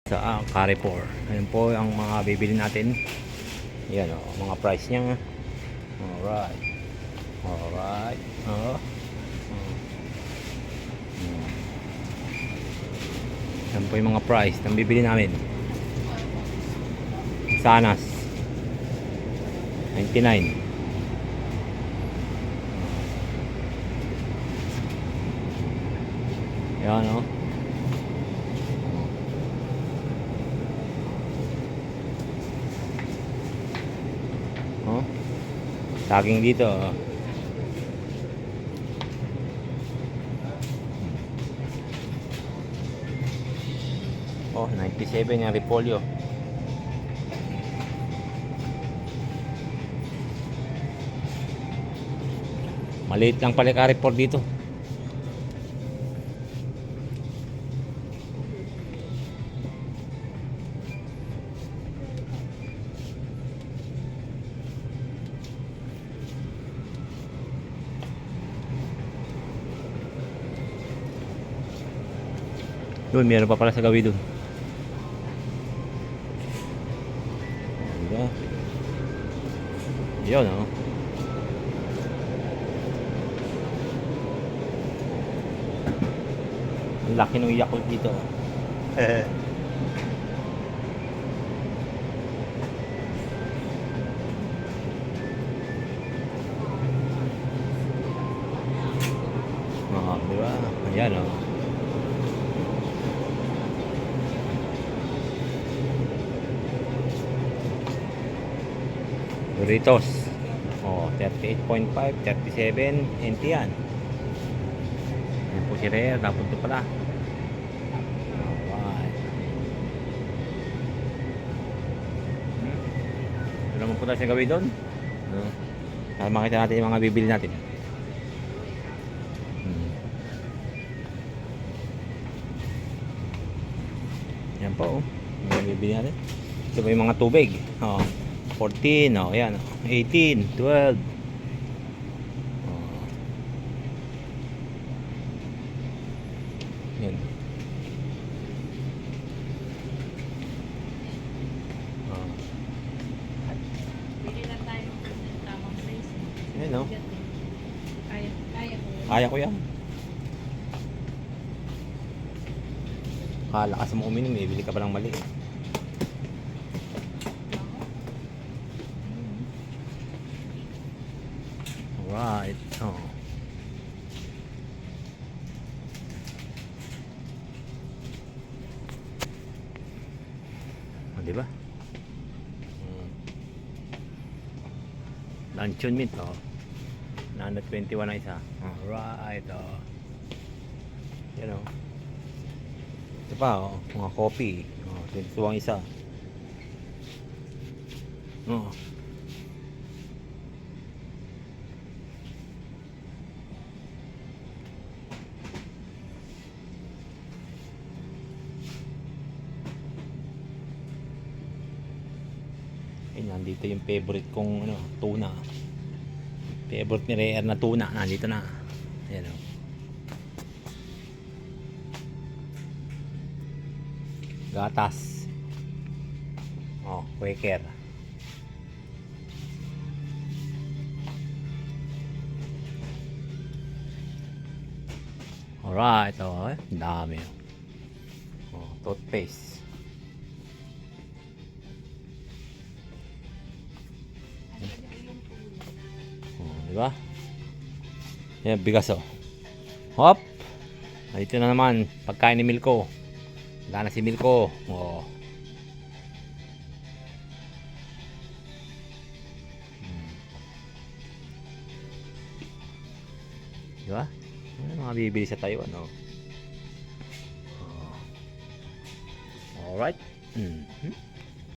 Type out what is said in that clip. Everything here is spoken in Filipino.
Sa Carrefour. Ayun po ang mga bibili natin. Yan o, mga price niya. Alright. Alright. Yan po yung mga price na bibili namin. Sanas 99. Yan o. Saging dito. Oh, 97 yung repolyo. Maliit lang pala Carrefour dito. Doon, meron pa pala sa gawi doon. Diba? Yun, oh. Ang laki ng Yakult dito. Diba? Ayan, oh. Doritos. Oh, 38.5, 37, NT yan. Yan po si Rare, napunto pala. Alright. Ito naman po tayo sa gawin doon. Para makita natin yung mga bibili natin. Yan po, yung mga bibili natin. Ito ba yung mga tubig? Oh. 14, oh, yan, 18, 12. Yan. Bili na tayo ng tamang size. Yan, no? Kaya Kaya ko ko. yan. Kalakas mo uminom, eh. Bili ka pa lang mali. Right. Oh. Oh, di ba? Luncheon meat, oh. 921 na isa. Right, oh. Yan, oh. Ito pa, oh. Mga coffee. Oh, 22 ang isa. Oh. Nandito yung favorite kong ano, tuna. Favorite ni Rare na tuna, nandito na. Ayan, oh. Gatas. Oh, Quaker. Alright, oh, dami. Oh, toothpaste. Diba? Yan, bigas, oh. Hop! Dito na naman, pagkain ni Milko. Wala na si Milko. Oh. Diba? Yan mga bibili sa Taiwan, oh. Alright.